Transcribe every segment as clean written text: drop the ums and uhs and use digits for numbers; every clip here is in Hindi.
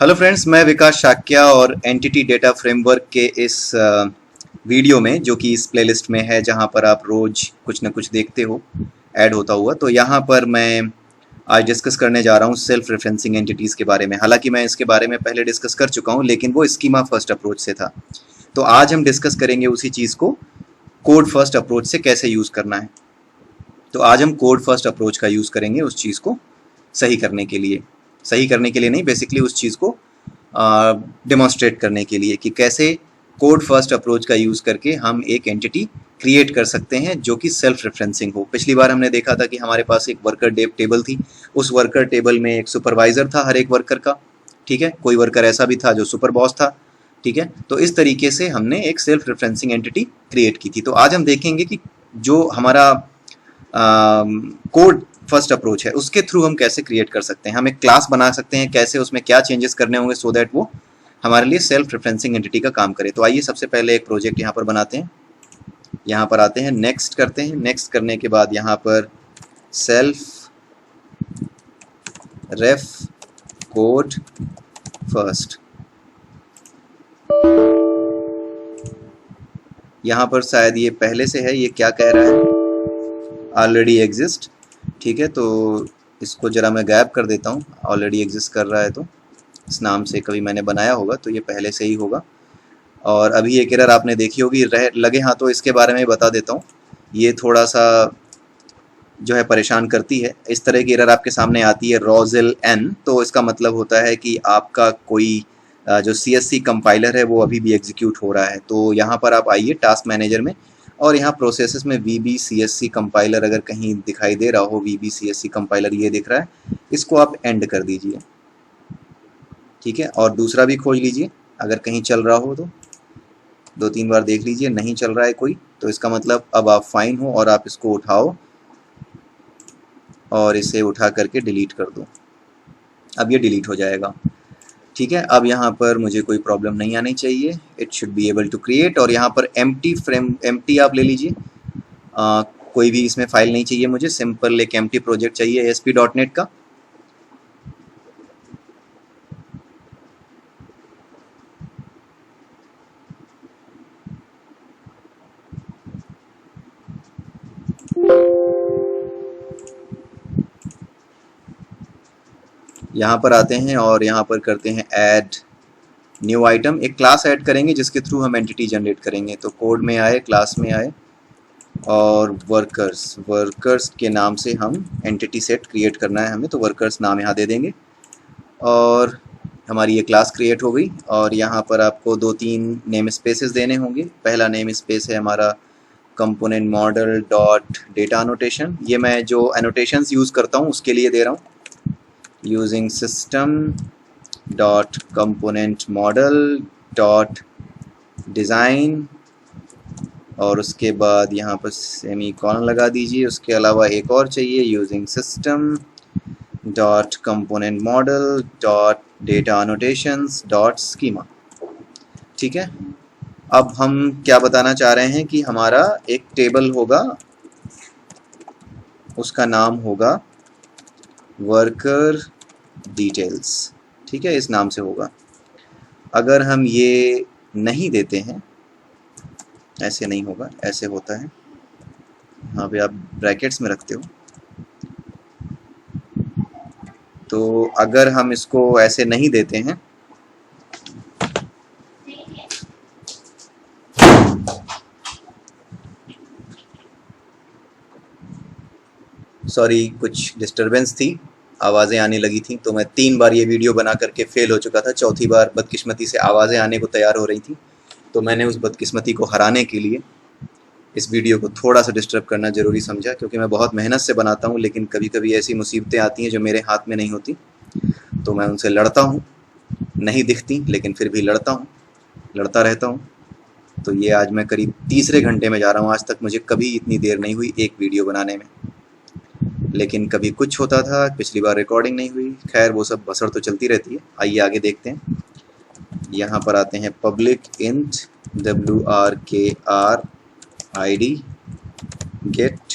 हेलो फ्रेंड्स, मैं विकास शाक्या और एंटिटी डेटा फ्रेमवर्क के इस वीडियो में, जो कि इस प्लेलिस्ट में है जहां पर आप रोज कुछ ना कुछ देखते हो ऐड होता हुआ, तो यहां पर मैं आज डिस्कस करने जा रहा हूं सेल्फ रेफरेंसिंग एंटिटीज़ के बारे में। हालांकि मैं इसके बारे में पहले डिस्कस कर चुका हूं, लेकिन वो स्कीमा फर्स्ट अप्रोच से था। तो आज हम डिस्कस करेंगे उसी चीज़ को कोड फर्स्ट अप्रोच से कैसे यूज़ करना है। तो आज हम कोड फर्स्ट अप्रोच का यूज़ करेंगे उस चीज़ को सही करने के लिए नहीं, बेसिकली उस चीज़ को डेमोन्स्ट्रेट करने के लिए कि कैसे कोड फर्स्ट अप्रोच का यूज़ करके हम एक एंटिटी क्रिएट कर सकते हैं जो कि सेल्फ रेफरेंसिंग हो। पिछली बार हमने देखा था कि हमारे पास एक वर्कर टेबल थी, उस वर्कर टेबल में एक सुपरवाइज़र था हर एक वर्कर का, ठीक है। कोई वर्कर ऐसा भी था जो सुपर बॉस था, ठीक है। तो इस तरीके से हमने एक सेल्फ रेफरेंसिंग एंटिटी क्रिएट की थी। तो आज हम देखेंगे कि जो हमारा कोड फर्स्ट अप्रोच है उसके थ्रू हम कैसे क्रिएट कर सकते हैं, हम एक क्लास बना सकते हैं, कैसे उसमें क्या चेंजेस करने होंगे सो दैट वो हमारे लिए सेल्फ रेफरेंसिंग एंटिटी का काम करे। तो आइए सबसे पहले एक प्रोजेक्ट यहाँ पर बनाते हैं, यहाँ पर आते हैं, नेक्स्ट करते हैं। नेक्स्ट करने के बाद यहाँ पर सेल्फ रेफ कोड फर्स्ट, यहाँ पर शायद ये पहले से है, ये क्या कह रहा है, ऑलरेडी एग्जिस्ट, ठीक है। तो इसको जरा मैं गैप कर देता हूँ, ऑलरेडी एग्जिस्ट कर रहा है तो इस नाम से कभी मैंने बनाया होगा तो ये पहले से ही होगा। और अभी एक एरर आपने देखी होगी, लगे हाँ, तो इसके बारे में बता देता हूँ। ये थोड़ा सा जो है परेशान करती है, इस तरह की एरर आपके सामने आती है रोजेल एन, तो इसका मतलब होता है कि आपका कोई जो CSC कंपाइलर है वो अभी भी एग्जीक्यूट हो रहा है। तो यहाँ पर आप आइए टास्क मैनेजर में, और यहाँ प्रोसेसेस में VBCSC कंपाइलर अगर कहीं दिखाई दे रहा हो, VBCSC कंपाइलर ये दिख रहा है, इसको आप एंड कर दीजिए, ठीक है। और दूसरा भी खोज लीजिए, अगर कहीं चल रहा हो तो 2-3 बार देख लीजिए, नहीं चल रहा है कोई, तो इसका मतलब अब आप फाइन हो और आप इसको उठाओ और इसे उठा करके डिलीट कर दो। अब ये डिलीट हो जाएगा, ठीक है। अब यहाँ पर मुझे कोई प्रॉब्लम नहीं आनी चाहिए, it should be able to create. और यहाँ पर एम्प्टी आप ले लीजिए, कोई भी इसमें फाइल नहीं चाहिए मुझे, सिंपल एक एम्प्टी प्रोजेक्ट चाहिए ASP.NET का। यहाँ पर आते हैं और यहाँ पर करते हैं ऐड न्यू आइटम, एक क्लास ऐड करेंगे जिसके थ्रू हम एंटिटी जनरेट करेंगे। तो कोड में आए, क्लास में आए, और वर्कर्स के नाम से हम एंटिटी सेट क्रिएट करना है हमें, तो वर्कर्स नाम यहाँ दे देंगे और हमारी ये क्लास क्रिएट हो गई। और यहाँ पर आपको 2-3 नेम स्पेसेस देने होंगे। पहला नेम स्पेस है हमारा component model dot data annotation, ये मैं जो एनोटेशंस यूज़ करता हूँ उसके लिए दे रहा हूँ, using system dot component model dot design, और उसके बाद यहाँ पर सेमीकोलन लगा दीजिए। उसके अलावा एक और चाहिए, using system dot component model dot data annotations dot schema, ठीक है। अब हम क्या बताना चाह रहे हैं कि हमारा एक टेबल होगा, उसका नाम होगा वर्कर डिटेल्स, ठीक है, इस नाम से होगा। अगर हम ये नहीं देते हैं, ऐसे नहीं होगा, ऐसे होता है, यहाँ पे आप ब्रैकेट्स में रखते हो, तो अगर हम इसको ऐसे नहीं देते हैं, सॉरी कुछ डिस्टरबेंस थी, आवाज़ें आने लगी थी, तो मैं 3 बार ये वीडियो बना करके फेल हो चुका था, चौथी बार बदकिस्मती से आवाज़ें आने को तैयार हो रही थी। तो मैंने उस बदकिस्मती को हराने के लिए इस वीडियो को थोड़ा सा डिस्टर्ब करना ज़रूरी समझा, क्योंकि मैं बहुत मेहनत से बनाता हूँ, लेकिन कभी कभी ऐसी मुसीबतें आती हैं जो मेरे हाथ में नहीं होती, तो मैं उनसे लड़ता हूँ, नहीं दिखती लेकिन फिर भी लड़ता हूँ, लड़ता रहता हूँ। तो ये आज मैं करीब तीसरे घंटे में जा रहा हूँ, आज तक मुझे कभी इतनी देर नहीं हुई एक वीडियो बनाने में, लेकिन कभी कुछ होता था, पिछली बार रिकॉर्डिंग नहीं हुई, खैर वो सब बसर तो चलती रहती है। आइए आगे देखते हैं। यहाँ पर आते हैं public int WRKR ID get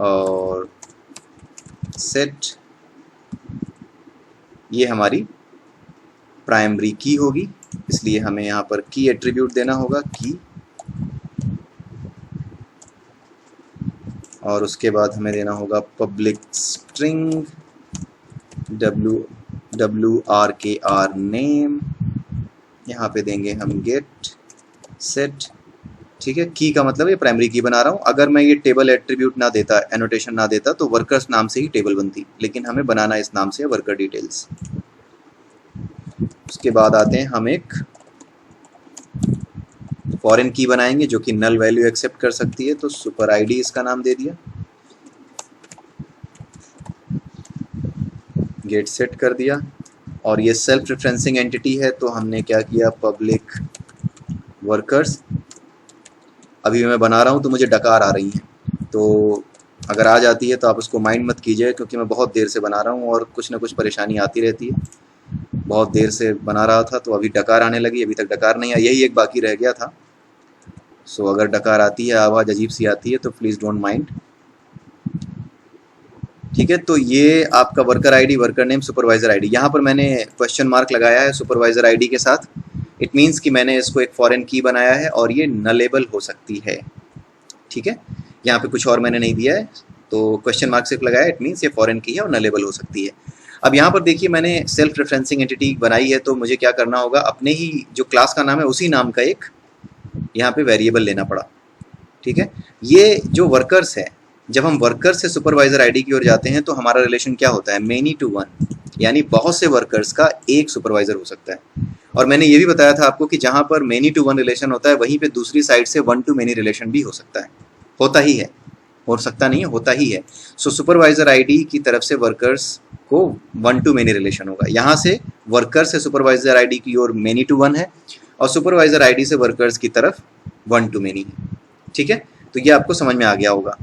और सेट, ये हमारी प्राइमरी की होगी, इसलिए हमें यहाँ पर की एट्रीब्यूट देना होगा, की, और उसके बाद हमें देना होगा पब्लिक स्ट्रिंग WRKR नेम, यहाँ पे देंगे हम गेट सेट। ठीक है, की का मतलब ये प्राइमरी की बना रहा हूँ। अगर मैं ये टेबल एट्रीब्यूट ना देता, एनोटेशन ना देता, तो वर्कर्स नाम से ही टेबल बनती, लेकिन हमें बनाना इस नाम से वर्कर डिटेल्स। उसके बाद आते हैं हम एक फॉरेन की बनाएंगे जो कि नल वैल्यू एक्सेप्ट कर सकती है, तो सुपर आईडी इसका नाम दे दिया, गेट सेट कर दिया। और ये सेल्फ रेफरेंसिंग एंटिटी है, तो हमने क्या किया, पब्लिक वर्कर्स। अभी मैं बना रहा हूँ तो मुझे डकार आ रही हैं, तो अगर आ जाती है तो आप उसको माइंड मत कीजिए, क्योंकि मैं बहुत देर से बना रहा हूँ और कुछ ना कुछ परेशानी आती रहती है। बहुत देर से बना रहा था तो अभी डकार आने लगी, अभी तक डकार नहीं आया, यही एक बाकी रह गया था। सो अगर डकार आती है, आवाज़ अजीब सी आती है, तो प्लीज़ डोंट माइंड। ठीक है, तो ये आपका worker ID, worker name, supervisor ID. यहाँ पर मैंने क्वेश्चन मार्क लगाया है सुपरवाइजर आईडी के साथ। इट मीन्स कि मैंने इसको एक फॉरेन की बनाया है और ये नलेबल हो सकती है। ठीक है, यहाँ पे कुछ और मैंने नहीं दिया है, तो क्वेश्चन मार्क सिर्फ लगाया, इट मीन्स ये फॉरेन की है और नलेबल हो सकती है। अब यहाँ पर देखिए, मैंने सेल्फ रेफरेंसिंग एंटिटी बनाई है, तो मुझे क्या करना होगा, अपने ही जो क्लास का नाम है उसी नाम का एक यहाँ पे वेरिएबल लेना पड़ा। ठीक है, ये जो वर्कर्स है, जब हम वर्कर से सुपरवाइजर आईडी की ओर जाते हैं तो हमारा रिलेशन क्या होता है, मेनी टू वन, यानी बहुत से वर्कर्स का एक सुपरवाइजर हो सकता है। और मैंने ये भी बताया था आपको कि जहाँ पर मेनी टू वन रिलेशन होता है, वहीं पे दूसरी साइड से वन टू मेनी रिलेशन भी हो सकता है, होता ही है, हो सकता नहीं है, होता ही है। सो सुपरवाइजर आईडी की तरफ से वर्कर्स को वन टू मेनी रिलेशन होगा। यहाँ से वर्कर से सुपरवाइजर आईडी की ओर मेनी टू वन है, और सुपरवाइजर आईडी से वर्कर्स की तरफ वन टू मेनी है। ठीक है, तो ये आपको समझ में आ गया होगा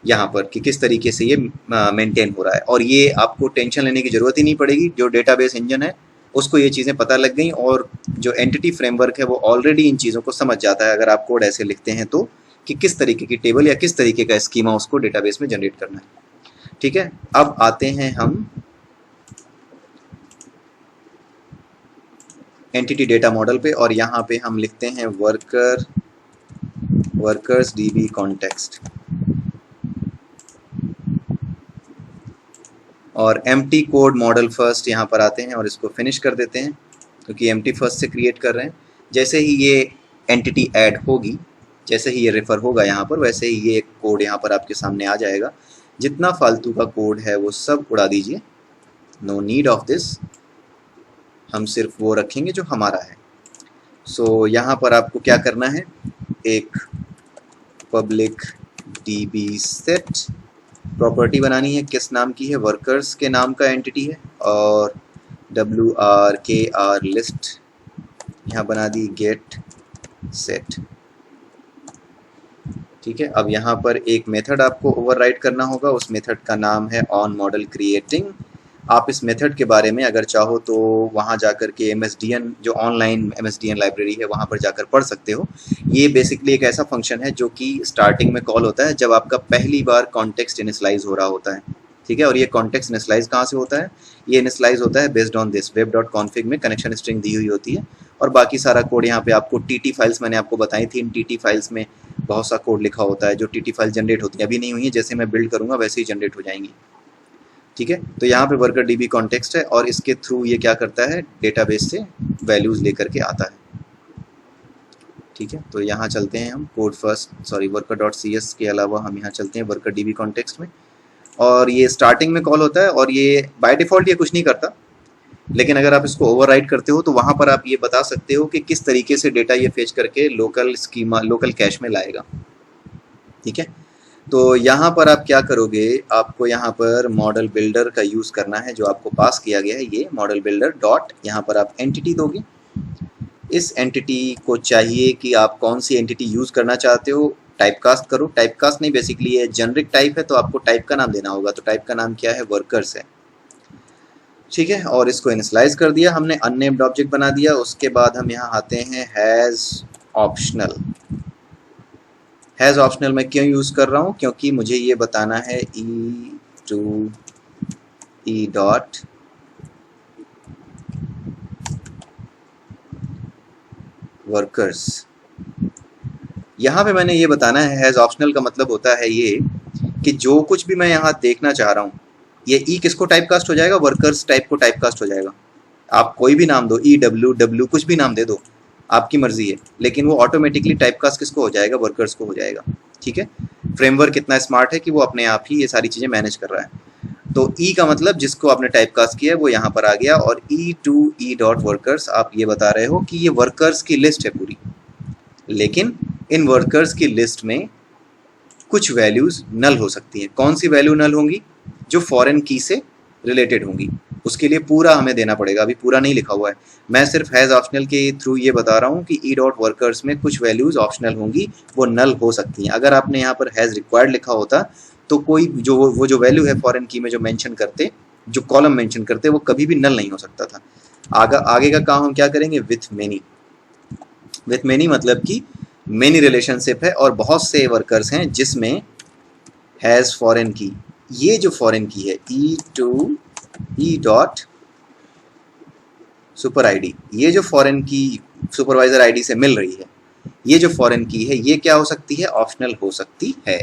यहाँ पर कि किस तरीके से ये मेंटेन हो रहा है। और ये आपको टेंशन लेने की ज़रूरत ही नहीं पड़ेगी, जो डेटाबेस इंजन है उसको ये चीज़ें पता लग गई, और जो एंटिटी फ्रेमवर्क है वो ऑलरेडी इन चीज़ों को समझ जाता है, अगर आप कोड ऐसे लिखते हैं तो, कि किस तरीके की टेबल या किस तरीके का स्कीमा उसको डेटाबेस में जनरेट करना है। ठीक है, अब आते हैं हम एंटिटी डेटा मॉडल पे, और यहाँ पे हम लिखते हैं वर्कर्स डीबी कॉन्टेक्स्ट, और एम्प्टी कोड मॉडल फर्स्ट यहाँ पर आते हैं और इसको फिनिश कर देते हैं, क्योंकि एम्प्टी फर्स्ट से क्रिएट कर रहे हैं। जैसे ही ये एंटिटी ऐड होगी, जैसे ही ये रेफर होगा यहाँ पर, वैसे ही ये कोड यहाँ पर आपके सामने आ जाएगा। जितना फालतू का कोड है वो सब उड़ा दीजिए, नो नीड ऑफ दिस, हम सिर्फ वो रखेंगे जो हमारा है। सो यहाँ पर आपको क्या करना है, एक पब्लिक डीबी सेट प्रॉपर्टी बनानी है, किस नाम की है, वर्कर्स के नाम का एंटिटी है, और WRKR लिस्ट यहाँ बना दी, गेट सेट। ठीक है, अब यहाँ पर एक मेथड आपको ओवरराइड करना होगा, उस मेथड का नाम है ऑन मॉडल क्रिएटिंग। आप इस मेथड के बारे में अगर चाहो तो वहाँ जाकर के MSDN, जो ऑनलाइन MSDN लाइब्रेरी है, वहाँ पर जाकर पढ़ सकते हो। ये बेसिकली एक ऐसा फंक्शन है जो कि स्टार्टिंग में कॉल होता है जब आपका पहली बार कॉन्टेक्स्ट इनिशियलाइज हो रहा होता है। ठीक है, और ये कॉन्टेक्स्ट इनिशियलाइज कहाँ से होता है, ये इनिशियलाइज होता है बेस्ड ऑन दिस web.config में कनेक्शन स्ट्रिंग दी हुई होती है, और बाकी सारा कोड यहाँ पे आपको TT फाइल्स मैंने आपको बताई थी, इन TT फाइल्स में बहुत सा कोड लिखा होता है, जो TT फाइल जनरेट होती है, अभी नहीं हुई है, जैसे मैं बिल्ड करूँगा वैसे ही जनरेट हो जाएंगी। ठीक है, तो यहाँ पे वर्कर डीबी कॉन्टेक्स्ट है, और इसके थ्रू ये क्या करता है, डेटाबेस से वैल्यूज लेकर के आता है। ठीक है, तो यहाँ चलते हैं हम कोड फर्स्ट, सॉरी worker.cs के अलावा हम यहाँ चलते हैं वर्कर डीबी कॉन्टेक्स्ट में, और ये स्टार्टिंग में कॉल होता है, और ये बाय डिफ़ॉल्ट ये कुछ नहीं करता, लेकिन अगर आप इसको ओवरराइड करते हो तो वहाँ पर आप ये बता सकते हो कि किस तरीके से डेटा ये फेच करके लोकल स्कीमा, लोकल कैश में लाएगा। ठीक है, तो यहाँ पर आप क्या करोगे, आपको यहाँ पर मॉडल बिल्डर का यूज़ करना है, जो आपको पास किया गया है, ये मॉडल बिल्डर डॉट, यहाँ पर आप एंटिटी दोगे। इस एंटिटी को चाहिए कि आप कौन सी एंटिटी यूज़ करना चाहते हो, टाइपकास्ट करो, टाइपकास्ट नहीं, बेसिकली ये जेनरिक टाइप है, तो आपको टाइप का नाम देना होगा, तो टाइप का नाम क्या है, वर्कर्स है। ठीक है, और इसको इनिशियलाइज कर दिया हमने, अननेम्ड ऑब्जेक्ट बना दिया। उसके बाद हम यहाँ आते हैं हैज़ ऑप्शनल। हैज़ ऑप्शनल मैं क्यों यूज़ कर रहा हूँ, क्योंकि मुझे ये बताना है e डॉट वर्कर्स। यहाँ पे मैंने ये बताना है हैज़ ऑप्शनल का मतलब होता है ये कि जो कुछ भी मैं यहाँ देखना चाह रहा हूँ, ये ई किसको टाइप कास्ट हो जाएगा, वर्कर्स टाइप को टाइप कास्ट हो जाएगा। आप कोई भी नाम दो, ई डब्ल्यू डब्ल्यू कुछ भी नाम दे दो, आपकी मर्जी है, लेकिन वो ऑटोमेटिकली टाइप कास्ट किसको हो जाएगा, वर्कर्स को हो जाएगा। ठीक है, फ्रेमवर्क कितना स्मार्ट है कि वो अपने आप ही ये सारी चीज़ें मैनेज कर रहा है। तो ई का मतलब जिसको आपने टाइप कास्ट किया है वो यहाँ पर आ गया, और ई टू ई डॉट वर्कर्स आप ये बता रहे हो कि ये वर्कर्स की लिस्ट है पूरी, लेकिन इन वर्कर्स की लिस्ट में कुछ वैल्यूज नल हो सकती हैं। कौन सी वैल्यू नल होंगी, जो फॉरेन की से रिलेटेड होंगी, उसके लिए पूरा हमें देना पड़ेगा। अभी पूरा नहीं लिखा हुआ है, मैं सिर्फ हैज़ ऑप्शनल के थ्रू ये बता रहा हूँ कि ई डॉट वर्कर्स में कुछ वैल्यूज ऑप्शनल होंगी, वो नल हो सकती हैं। अगर आपने यहाँ पर हैज़ रिक्वायर्ड लिखा होता तो कोई जो वो जो वैल्यू है फॉरेन की में जो मेंशन करते, जो कॉलम मेंशन करते, वो कभी भी नल नहीं हो सकता था। आगे का काम हम क्या करेंगे, विथ मेनी। विथ मेनी मतलब कि मेनी रिलेशनशिप है और बहुत से वर्कर्स हैं जिसमें हैज़ फॉरेन की, ये जो फॉरेन की है e two e dot super ID, ये जो फॉरेन की सुपरवाइजर आईडी से मिल रही है, ये जो फॉरेन की है, ये क्या हो सकती है, ऑप्शनल हो सकती है।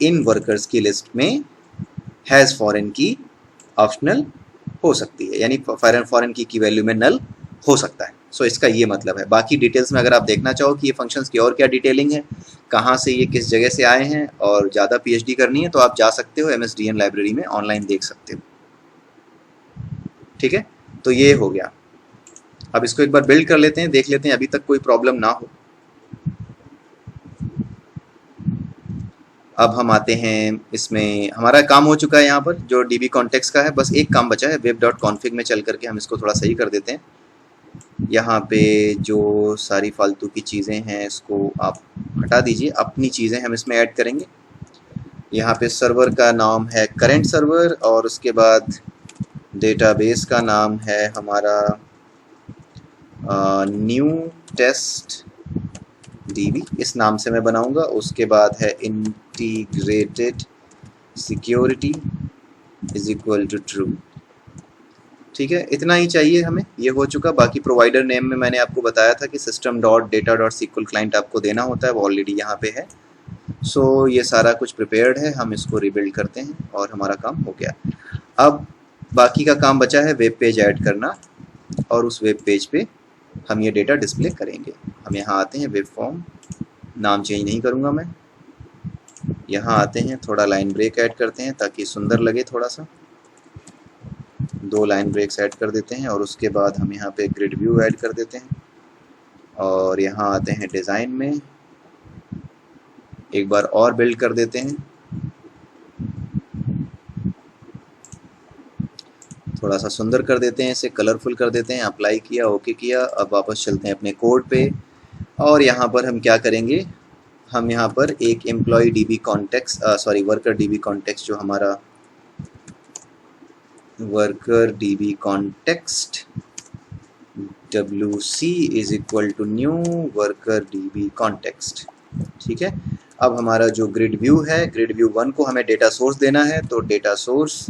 इन वर्कर्स की लिस्ट में हैज़ फॉरेन की ऑप्शनल हो सकती है, यानी फॉरेन की वैल्यू में नल हो सकता है। सो इसका ये मतलब है। बाकी डिटेल्स में अगर आप देखना चाहो कि ये फंक्शंस की और क्या डिटेलिंग है, कहाँ से ये किस जगह से आए हैं, और ज़्यादा पीएचडी करनी है तो आप जा सकते हो MSDN लाइब्रेरी में, ऑनलाइन देख सकते हो। ठीक है, तो ये हो गया। अब इसको एक बार बिल्ड कर लेते हैं, देख लेते हैं अभी तक कोई प्रॉब्लम ना हो। अब हम आते हैं, इसमें हमारा काम हो चुका है यहाँ पर जो DB कॉन्टेक्स्ट का है, बस एक काम बचा है, web.config में चल करके हम इसको थोड़ा सही कर देते हैं। यहाँ पे जो सारी फालतू की चीज़ें हैं इसको आप हटा दीजिए, अपनी चीज़ें हम इसमें ऐड करेंगे। यहाँ पे सर्वर का नाम है करेंट सर्वर, और उसके बाद डेटाबेस का नाम है हमारा न्यू टेस्ट DB, इस नाम से मैं बनाऊंगा। उसके बाद है integrated security is equal to true. ठीक है, इतना ही चाहिए हमें, ये हो चुका। बाकी प्रोवाइडर नेम में मैंने आपको बताया था कि system dot data dot SQL client आपको देना होता है, वो ऑलरेडी यहाँ पे है। सो ये सारा कुछ प्रिपेयर्ड है, हम इसको रिबिल्ड करते हैं और हमारा काम हो गया। अब बाकी का काम बचा है वेब पेज ऐड करना, और उस वेब पेज पे हम ये डेटा डिस्प्ले करेंगे। हम यहाँ आते हैं, वेब फॉर्म, नाम चेंज नहीं करूँगा मैं। यहाँ आते हैं, थोड़ा लाइन ब्रेक ऐड करते हैं ताकि सुंदर लगे थोड़ा सा, 2 लाइन ब्रेक्स ऐड कर देते हैं, और उसके बाद हम यहाँ पे ग्रिड व्यू ऐड कर देते हैं, और यहाँ आते हैं डिज़ाइन में, एक बार और बिल्ड कर देते हैं, थोड़ा सा सुंदर कर देते हैं, इसे कलरफुल कर देते हैं। अप्लाई किया, ओके किया। अब वापस चलते हैं अपने कोड पे, और यहाँ पर हम क्या करेंगे, हम यहाँ पर एक employ DB context, worker DB context, जो हमारा worker DB context WC is equal to new worker DB context. ठीक है, अब हमारा जो ग्रिड व्यू है, ग्रिड व्यू 1 को हमें डेटा सोर्स देना है, तो data source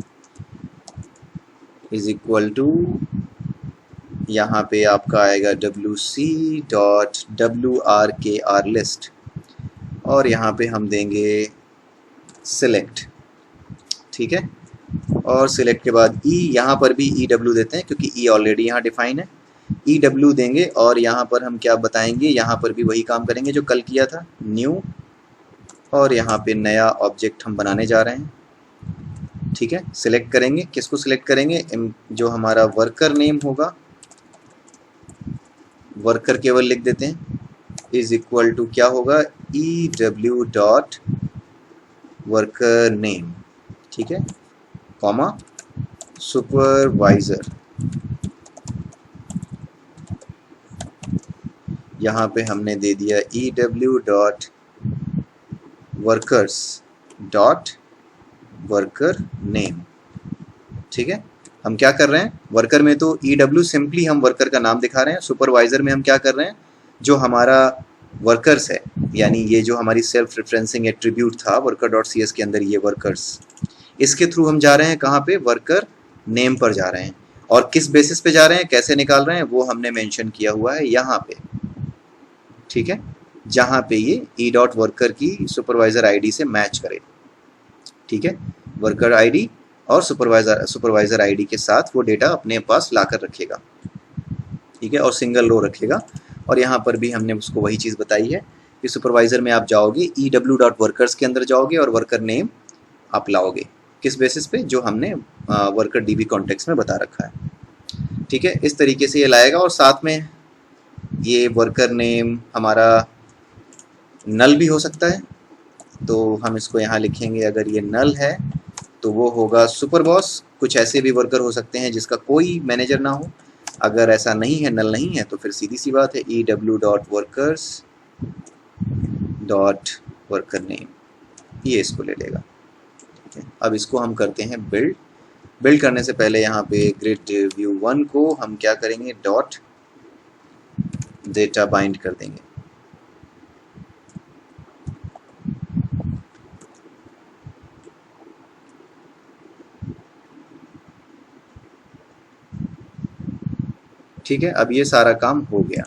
is equal to, यहाँ पे आपका आएगा WC डॉट WRKR लिस्ट, और यहाँ पे हम देंगे सिलेक्ट। ठीक है, और सिलेक्ट के बाद ई, यहाँ पर भी EW देते हैं क्योंकि ई ऑलरेडी यहाँ डिफाइन है, EW देंगे। और यहाँ पर हम क्या बताएंगे, यहाँ पर भी वही काम करेंगे जो कल किया था, न्यू, और यहाँ पे नया ऑब्जेक्ट हम बनाने जा रहे हैं। ठीक है, सिलेक्ट करेंगे, किसको सिलेक्ट करेंगे, जो हमारा वर्कर नेम होगा, वर्कर केवल लिख देते हैं, इज इक्वल टू क्या होगा, EW डॉट वर्कर नेम। ठीक है, कॉमा सुपरवाइजर, यहाँ पे हमने दे दिया EW dot workers dot worker name. ठीक है, हम क्या कर रहे हैं, वर्कर में तो EW सिंपली हम वर्कर का नाम दिखा रहे हैं, सुपरवाइजर में हम क्या कर रहे हैं, जो हमारा वर्कर्स है, यानी ये जो हमारी सेल्फ रेफरेंसिंग एट्रीब्यूट था वर्कर डॉट CS के अंदर, ये वर्कर्स, इसके थ्रू हम जा रहे हैं कहाँ पे, वर्कर नेम पर जा रहे हैं। और किस बेसिस पे जा रहे हैं, कैसे निकाल रहे हैं, वो हमने मेंशन किया हुआ है यहाँ पे। ठीक है, जहाँ पे ये ई डॉट वर्कर की सुपरवाइजर आईडी से मैच करे। ठीक है, वर्कर आईडी और सुपरवाइजर आईडी के साथ वो डेटा अपने पास लाकर रखेगा। ठीक है, और सिंगल रो रखेगा। और यहाँ पर भी हमने उसको वही चीज़ बताई है कि सुपरवाइजर में आप जाओगे ew.workers के अंदर जाओगे और वर्कर नेम आप लाओगे, किस बेसिस पे, जो हमने वर्कर डीबी कॉन्टेक्स्ट में बता रखा है। ठीक है, इस तरीके से ये लाएगा। और साथ में ये वर्कर नेम हमारा नल भी हो सकता है, तो हम इसको यहाँ लिखेंगे, अगर ये नल है तो वो होगा सुपर बॉस। कुछ ऐसे भी वर्कर हो सकते हैं जिसका कोई मैनेजर ना हो। अगर ऐसा नहीं है, नल नहीं है, तो फिर सीधी सी बात है ew.workers.worker name, ये इसको ले लेगा। ठीक है, अब इसको हम करते हैं बिल्ड। बिल्ड करने से पहले यहाँ पे ग्रिड व्यू 1 को हम क्या करेंगे, डॉट डेटा बाइंड कर देंगे। ठीक है, अब ये सारा काम हो गया।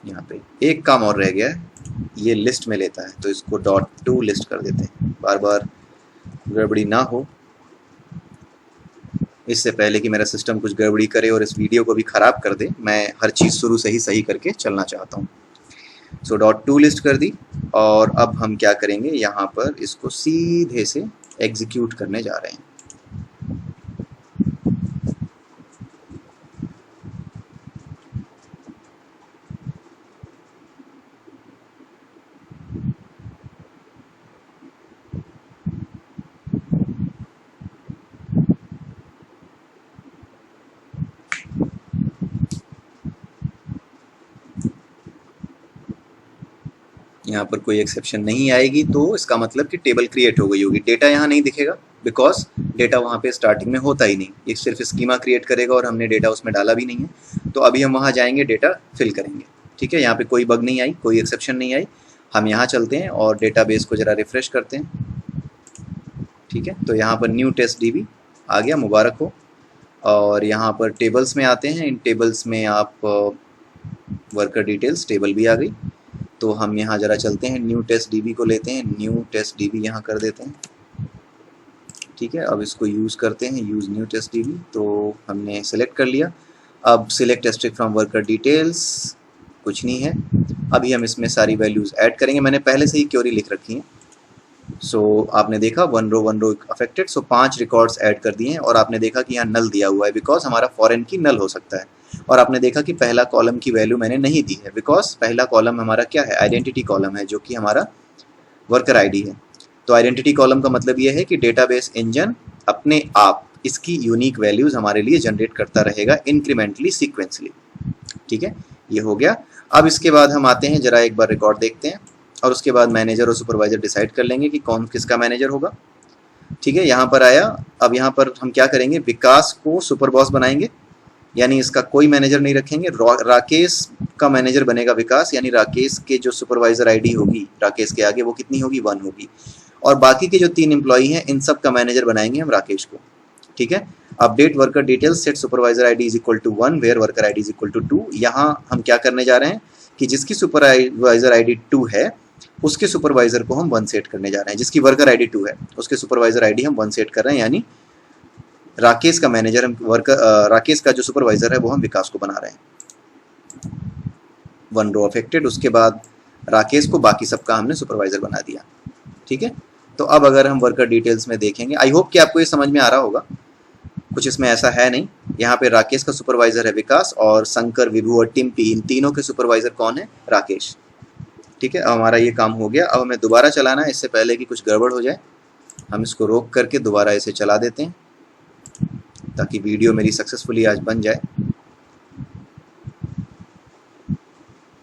यहाँ पे एक काम और रह गया है, ये लिस्ट में लेता है, तो इसको .to लिस्ट कर देते हैं, बार बार गड़बड़ी ना हो, इससे पहले कि मेरा सिस्टम कुछ गड़बड़ी करे और इस वीडियो को भी ख़राब कर दे। मैं हर चीज़ शुरू से ही सही करके चलना चाहता हूँ। सो .to लिस्ट कर दी। और अब हम क्या करेंगे, यहाँ पर इसको सीधे से एग्जीक्यूट करने जा रहे हैं। यहाँ पर कोई एक्सेप्शन नहीं आएगी, तो इसका मतलब कि टेबल क्रिएट हो गई होगी। डेटा यहाँ नहीं दिखेगा बिकॉज डेटा वहाँ पे स्टार्टिंग में होता ही नहीं, ये सिर्फ स्कीमा क्रिएट करेगा और हमने डेटा उसमें डाला भी नहीं है। तो अभी हम वहाँ जाएंगे, डेटा फिल करेंगे। ठीक है, यहाँ पे कोई बग नहीं आई, कोई एक्सेप्शन नहीं आई। हम यहाँ चलते हैं और डेटाबेस को ज़रा रिफ्रेश करते हैं। ठीक है, तो यहाँ पर न्यू टेस्ट DB आ गया, मुबारक हो। और यहाँ पर टेबल्स में आते हैं, इन टेबल्स में आप वर्कर डिटेल्स टेबल भी आ गई। तो हम यहाँ ज़रा चलते हैं, न्यू टेस्ट DB को लेते हैं, न्यू टेस्ट DB यहाँ कर देते हैं। ठीक है, अब इसको यूज़ करते हैं, यूज़ न्यू टेस्ट DB। तो हमने सेलेक्ट कर लिया। अब select asterisk from worker details, कुछ नहीं है। अभी हम इसमें सारी वैल्यूज़ ऐड करेंगे। मैंने पहले से ही क्वेरी लिख रखी है। सो आपने देखा 1 रो अफेक्टेड, सो 5 रिकॉर्ड्स ऐड कर दिए हैं। और आपने देखा कि यहाँ नल दिया हुआ है बिकॉज हमारा फॉरेन की नल हो सकता है। और आपने देखा कि पहला कॉलम की वैल्यू मैंने नहीं दी है बिकॉज पहला कॉलम हमारा क्या है, आइडेंटिटी कॉलम है, जो कि हमारा वर्कर आईडी है। तो आइडेंटिटी कॉलम का मतलब ये है कि डेटाबेस इंजन अपने आप इसकी यूनिक वैल्यूज़ हमारे लिए जनरेट करता रहेगा इंक्रीमेंटली, सीक्वेंसली। ठीक है, ये हो गया। अब इसके बाद हम आते हैं, जरा एक बार रिकॉर्ड देखते हैं और उसके बाद मैनेजर और सुपरवाइजर डिसाइड कर लेंगे कि कौन किसका मैनेजर होगा। ठीक है, यहाँ पर आया। अब यहाँ पर हम क्या करेंगे, विकास को सुपर बॉस बनाएंगे, यानी इसका कोई मैनेजर नहीं रखेंगे। राकेश का मैनेजर बनेगा विकास, यानी राकेश के जो सुपरवाइजर आईडी होगी राकेश के आगे वो कितनी होगी, 1 होगी। और बाकी के जो 3 एम्प्लॉई हैं इन सब का मैनेजर बनाएंगे हम राकेश को। ठीक है, update worker details, set supervisor ID is equal to 1 where worker ID is equal to 2। यहाँ हम क्या करने जा रहे हैं कि जिसकी सुपरवाइजर आईडी 2 है उसके सुपरवाइजर को हम 1 सेट करने जा रहे हैं। जिसकी वर्कर आईडी 2 है उसके सुपरवाइजर आईडी हम 1 सेट कर रहे हैं, यानी राकेश का मैनेजर हम राकेश का जो सुपरवाइजर है वो हम विकास को बना रहे हैं। 1 रो अफेक्टेड, उसके बाद राकेश को बाकी सबका हमने सुपरवाइजर बना दिया। ठीक है, तो अब अगर हम वर्कर डिटेल्स में देखेंगे, आई होप कि आपको ये समझ में आ रहा होगा, कुछ इसमें ऐसा है नहीं। यहाँ पे राकेश का सुपरवाइजर है विकास और शंकर, विभू और टिम्पी, इन तीनों के सुपरवाइजर कौन है, राकेश। ठीक है, अब हमारा ये काम हो गया। अब हमें दोबारा चलाना है, इससे पहले कि कुछ गड़बड़ हो जाए। हम इसको रोक करके दोबारा इसे चला देते हैं ताकि वीडियो मेरी सक्सेसफुली आज बन जाए।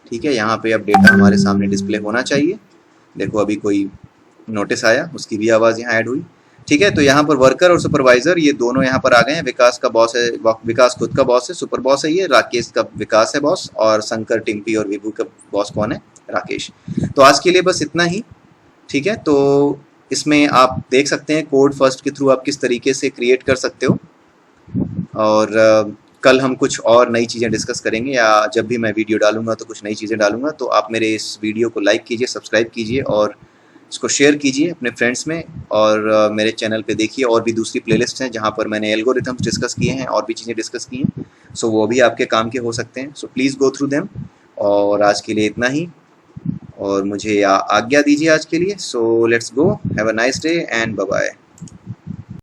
ठीक है, यहाँ पे अब डेटा हमारे सामने डिस्प्ले होना चाहिए। देखो अभी कोई नोटिस आया, उसकी भी आवाज़ यहाँ ऐड हुई। ठीक है, तो यहाँ पर वर्कर और सुपरवाइजर ये दोनों यहाँ पर आ गए हैं। विकास का बॉस है, विकास खुद का बॉस है, सुपर बॉस है ये। राकेश का विकास है बॉस, और शंकर, टिम्पी और विभू का बॉस कौन है, राकेश। तो आज के लिए बस इतना ही। ठीक है, तो इसमें आप देख सकते हैं कोड फर्स्ट के थ्रू आप किस तरीके से क्रिएट कर सकते हो। और कल हम कुछ और नई चीज़ें डिस्कस करेंगे, या जब भी मैं वीडियो डालूंगा तो कुछ नई चीज़ें डालूंगा। तो आप मेरे इस वीडियो को लाइक कीजिए, सब्सक्राइब कीजिए और इसको शेयर कीजिए अपने फ्रेंड्स में। और मेरे चैनल पे देखिए और भी दूसरी प्लेलिस्ट हैं जहाँ पर मैंने एल्गोरिथम्स डिस्कस किए हैं और भी चीज़ें डिस्कस की हैं, सो वो भी आपके काम के हो सकते हैं। So please go through them. और आज के लिए इतना ही, और मुझे आज्ञा दीजिए आज के लिए। So let's go, have a nice day and bye bye.